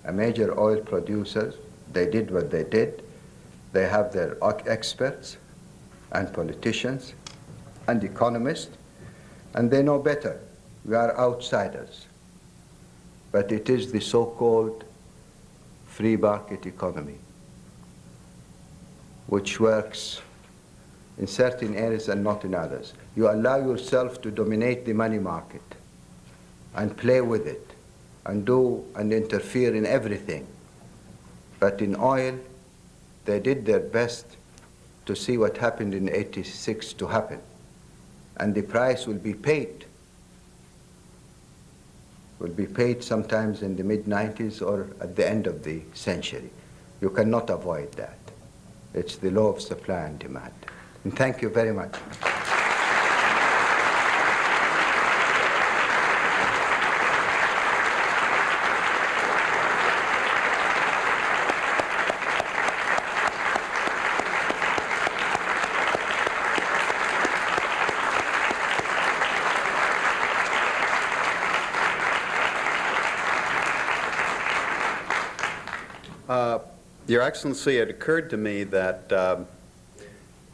a major oil producer. They did what they did. They have their experts and politicians and economists, and they know better. We are outsiders. But it is the so-called free market economy, which works in certain areas and not in others. You allow yourself to dominate the money market and play with it and do and interfere in everything. But in oil, they did their best to see what happened in '86 to happen. And the price will be paid. Will be paid sometimes in the mid-90s or at the end of the century. You cannot avoid that. It's the law of supply and demand. And thank you very much. Your Excellency, it occurred to me that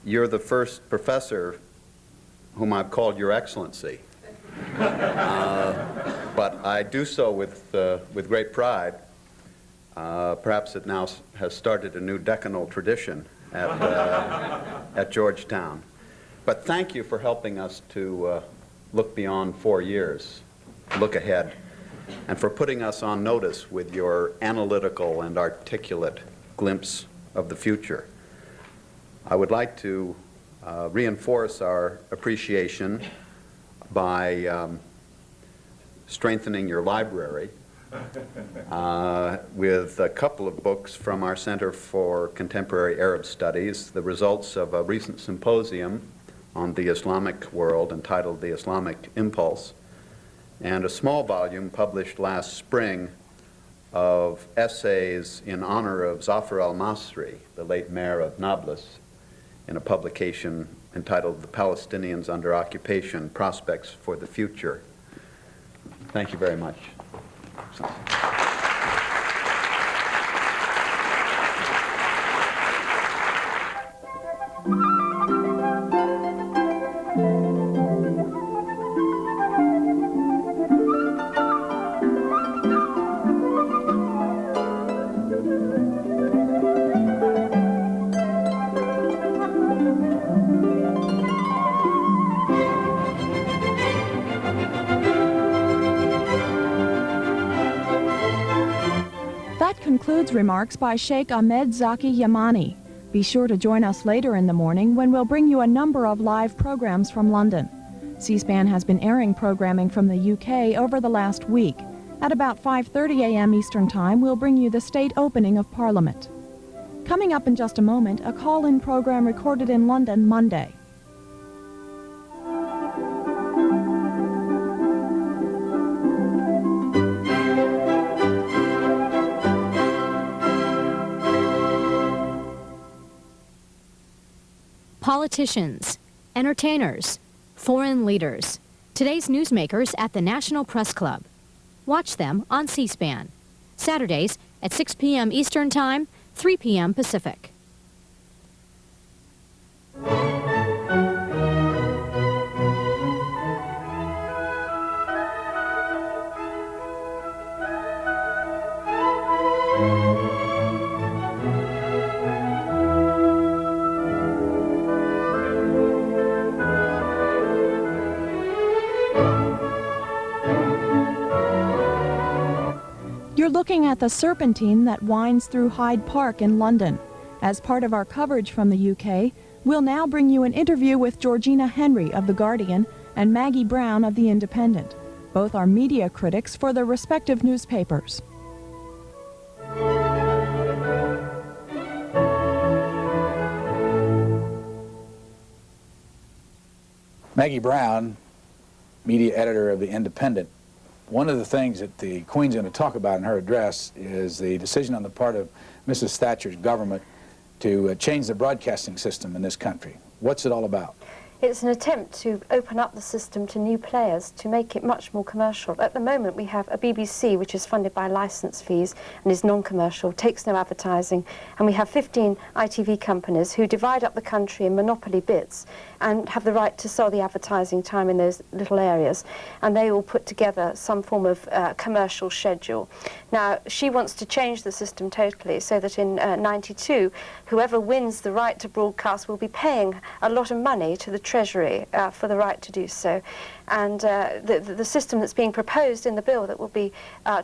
you're the first professor whom I've called Your Excellency. But I do so with great pride. Perhaps it now has started a new decanal tradition at Georgetown. But thank you for helping us to look beyond 4 years, look ahead, and for putting us on notice with your analytical and articulate glimpse of the future. I would like to reinforce our appreciation by strengthening your library with a couple of books from our Center for Contemporary Arab Studies, the results of a recent symposium on the Islamic world entitled The Islamic Impulse, and a small volume published last spring of essays in honor of Zafar al-Masri, the late mayor of Nablus, in a publication entitled The Palestinians Under Occupation, Prospects for the Future. Thank you very much. Concludes remarks by Sheikh Ahmed Zaki Yamani. Be sure to join us later in the morning when we'll bring you a number of live programs from London. C-SPAN has been airing programming from the UK over the last week. At about 5:30 a.m. Eastern Time, we'll bring you the state opening of Parliament. Coming up in just a moment, a call-in program recorded in London Monday. Politicians, entertainers, foreign leaders. Today's newsmakers at the National Press Club. Watch them on C-SPAN. Saturdays at 6 p.m. Eastern Time, 3 p.m. Pacific. You're looking at the serpentine that winds through Hyde Park in London. As part of our coverage from the UK, we'll now bring you an interview with Georgina Henry of The Guardian and Maggie Brown of The Independent. Both are media critics for their respective newspapers. Maggie Brown, media editor of The Independent. One of the things that the Queen's going to talk about in her address is the decision on the part of Mrs. Thatcher's government to change the broadcasting system in this country. What's it all about? It's an attempt to open up the system to new players, to make it much more commercial. At the moment, we have a BBC which is funded by licence fees and is non-commercial, takes no advertising, and we have 15 ITV companies who divide up the country in monopoly bits and have the right to sell the advertising time in those little areas, and they all put together some form of commercial schedule. Now, she wants to change the system totally so that in '92, whoever wins the right to broadcast will be paying a lot of money to the Treasury for the right to do so. And the system that's being proposed in the bill that will be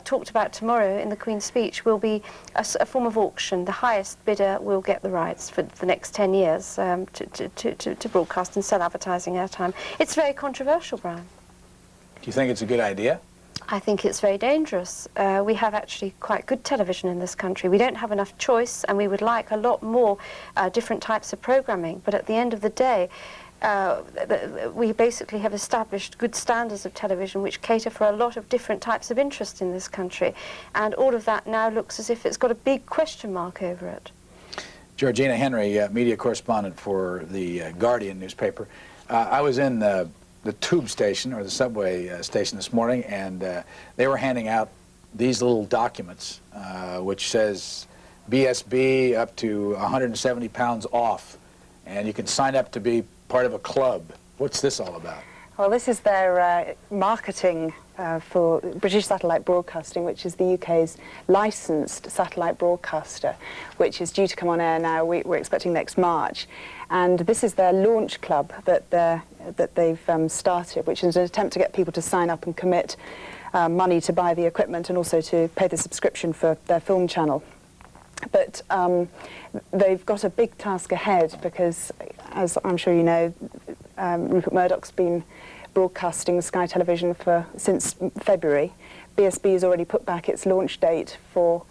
talked about tomorrow in the Queen's speech will be a form of auction. The highest bidder will get the rights for the next 10 years to broadcast and sell advertising airtime. It's very controversial, Brian. Do you think it's a good idea? I think it's very dangerous. We have actually quite good television in this country. We don't have enough choice, and we would like a lot more different types of programming. But at the end of the day, we basically have established good standards of television which cater for a lot of different types of interest in this country. And all of that now looks as if it's got a big question mark over it. Georgina Henry, media correspondent for The Guardian newspaper. I was in the tube station, or the subway station this morning, and they were handing out these little documents, which says BSB up to 170 pounds off, and you can sign up to be part of a club. What's this all about? Well, this is their marketing for British Satellite Broadcasting, which is the UK's licensed satellite broadcaster, which is due to come on air now. We're expecting next March. And this is their launch club that they've started, which is an attempt to get people to sign up and commit money to buy the equipment and also to pay the subscription for their film channel. But they've got a big task ahead because, as I'm sure you know, Rupert Murdoch's been broadcasting Sky Television since February. BSB has already put back its launch date for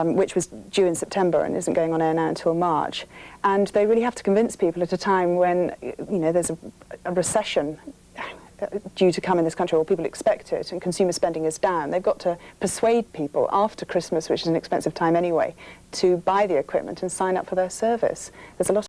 which was due in September and isn't going on air now until March. And they really have to convince people at a time when, you know, there's a recession due to come in this country, or people expect it, and consumer spending is down. They've got to persuade people after Christmas, which is an expensive time anyway, to buy the equipment and sign up for their service. There's a lot